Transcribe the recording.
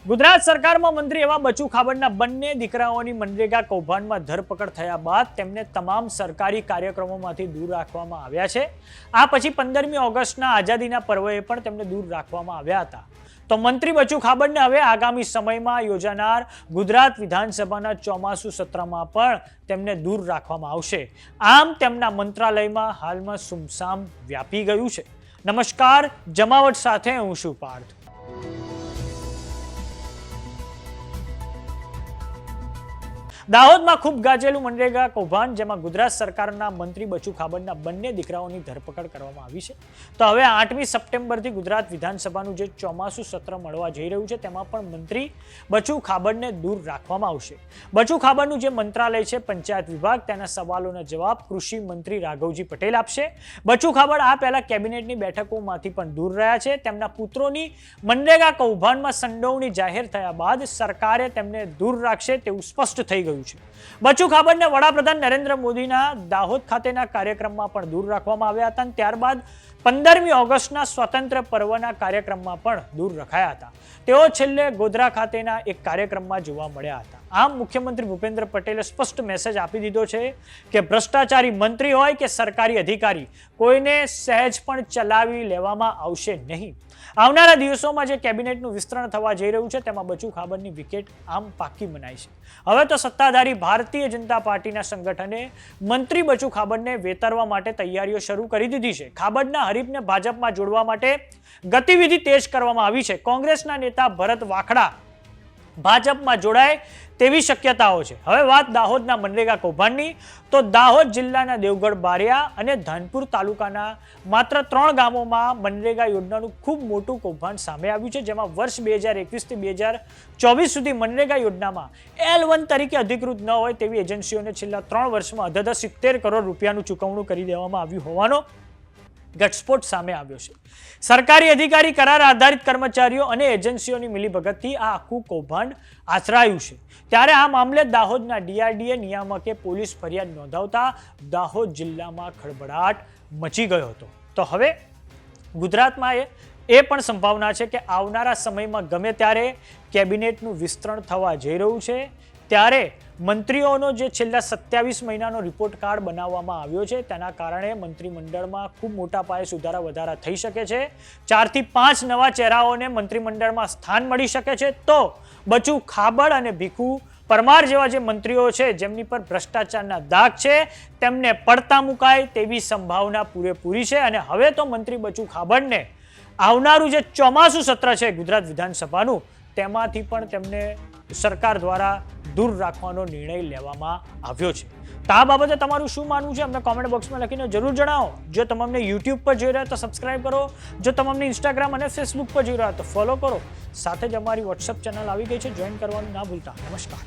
ગુજરાત સરકારમાં મંત્રી એવા બચુ ખાબડના બંને દીકરાઓની મનરેગા કૌભાંડમાં ધરપકડ થયા બાદ તેમને તમામ સરકારી કાર્યક્રમોમાંથી દૂર રાખવામાં આવ્યા છે. આ પછી 15મી ઓગસ્ટના આઝાદીના પર્વએ પણ તેમને દૂર રાખવામાં આવ્યા હતા. તો મંત્રી બચુ ખાબડને હવે આગામી સમયમાં યોજાનાર ગુજરાત વિધાનસભાના ચોમાસુ સત્રમાં પણ તેમને દૂર રાખવામાં આવશે. આમ તેમના મંત્રાલયમાં હાલમાં સુમસામ વ્યાપી ગયું છે. નમસ્કાર, જમાવટ સાથે હું છું પાર્થ. દાહોદમાં ખૂબ ગાજેલું મનરેગા કૌભાંડ, જેમાં ગુજરાત સરકારના મંત્રી બચુ ખાબડના બંને દીકરાઓની ધરપકડ કરવામાં આવી છે. તો હવે 8મી સપ્ટેમ્બરથી ગુજરાત વિધાનસભાનું જે ચોમાસુ સત્ર મળવા જઈ રહ્યું છે તેમાં પણ મંત્રી બચુ ખાબડને દૂર રાખવામાં આવશે. બચુ ખાબડનું જે મંત્રાલય છે પંચાયત વિભાગ, તેના સવાલોના જવાબ કૃષિ મંત્રી રાઘવજી પટેલ આપશે. બચુ ખાબડ આ પહેલા કેબિનેટની બેઠકોમાંથી પણ દૂર રહ્યા છે. તેમના પુત્રોની મનરેગા કૌભાંડમાં સંડોવણી જાહેર થયા બાદ સરકારે તેમને દૂર રાખશે તેવું સ્પષ્ટ થઈ ગયું. બચુ ખાબડને વડાપ્રધાન નરેન્દ્ર મોદીના દાહોદ ખાતેના કાર્યક્રમમાં પણ દૂર રાખવામાં આવ્યા હતા અને ત્યારબાદ 15મી ઓગસ્ટના સ્વતંત્ર પર્વના કાર્યક્રમમાં પણ દૂર રખાયા હતા. તેઓ છેલ્લે ગોધરા ખાતેના એક કાર્યક્રમમાં જોવા મળ્યા હતા. આમ મુખ્યમંત્રી ભૂપેન્દ્ર પટેલે સ્પષ્ટ મેસેજ આપી દીધો છે કે ભ્રષ્ટાચારી મંત્રી હોય કે સરકારી અધિકારી, કોઈને સહેજ પણ ચલાવી લેવામાં આવશે નહીં. આવનારા દિવસોમાં જે કેબિનેટનું વિસ્તરણ થવા જઈ રહ્યું છે તેમાં બચુ ખાબડની વિકેટ આમ પાકી મનાય છે. હવે તો સત્તાધારી ભારતીય જનતા પાર્ટીના સંગઠને મંત્રી બચુ ખાબડને વેતરવા માટે તૈયારીઓ શરૂ કરી દીધી છે. ખાબડના હરીફને ભાજપમાં જોડવા માટે ગતિવિધિ તેજ કરવામાં આવી છે. કોંગ્રેસના નેતા ભરત વાખડા ભાજપમાં જોડાય તેવી શક્યતાઓ છે. હવે વાત દાહોદના મનરેગા કૌભાંડની, તો દાહોદ જિલ્લાના દેવગઢ બારિયા અને ધાનપુર તાલુકાના માત્ર 3 ગામોમાં મનરેગા યોજનાનું ખૂબ મોટું કૌભાંડ સામે આવ્યું છે, જેમાં વર્ષ 2021 થી 2024 સુધી મનરેગા યોજનામાં L1 તરીકે અધિકૃત ન હોય તેવી એજન્સીઓને છેલ્લા 3 વર્ષમાં અધધ 70 કરોડ રૂપિયાનું ચૂકવણું કરી દેવામાં આવ્યું હોવાનો ઘટસ્ફોટ સામે આવ્યો છે. સરકારી અધિકારી, કરાર આધારિત કર્મચારીઓ અને એજન્સીઓની મિલીભગતથી આ આખું કૌભાંડ આચરાયું છે. ત્યારે આ મામલે દાહોદના DRDA નિયામકે પોલીસ ફરિયાદ નોંધાવતા દાહોદ જિલ્લામાં ખળભળાટ મચી ગયો હતો. તો હવે ગુજરાતમાં એ પણ સંભાવના છે કે આવનારા સમયમાં ગમે ત્યારે કેબિનેટનું વિસ્તરણ થવા જઈ રહ્યું છે. ત્યારે મંત્રીઓનો જે છેલ્લા 27 મહિનાનો રિપોર્ટ કાર્ડ બનાવવામાં આવ્યો છે તેના કારણે મંત્રીમંડળમાં ખૂબ મોટા પાયે સુધારા વધારા થઈ શકે છે. 4 થી 5 નવા ચહેરાઓને મંત્રીમંડળમાં સ્થાન મળી શકે છે. તો બચુ ખાબડ અને ભીખુ પરમાર જેવા જે મંત્રીઓ છે જેમની પર ભ્રષ્ટાચારના દાગ છે તેમને પડતા મુકાય તેવી સંભાવના પૂરેપૂરી છે. અને હવે તો મંત્રી બચુ ખાબડને આવનારું જે ચોમાસુ સત્ર છે ગુજરાત વિધાનસભાનું, તેમાંથી પણ તેમને સરકાર દ્વારા દૂર રાખવાનો નિર્ણય લેવામાં આવ્યો છે. તો આ બાબતે તમારું શું માનવું છે અમને કોમેન્ટ બોક્સમાં લખીને જરૂર જણાવો. જો તમે અમને YouTube પર જોઈ રહ્યા તો સબસ્ક્રાઇબ કરો. જો તમે અમને Instagram અને Facebook પર જોઈ રહ્યા તો ફોલો કરો. સાથે જ અમારી WhatsApp ચેનલ આવી ગઈ છે, જોઈન કરવાનું ના ભૂલતા. નમસ્કાર.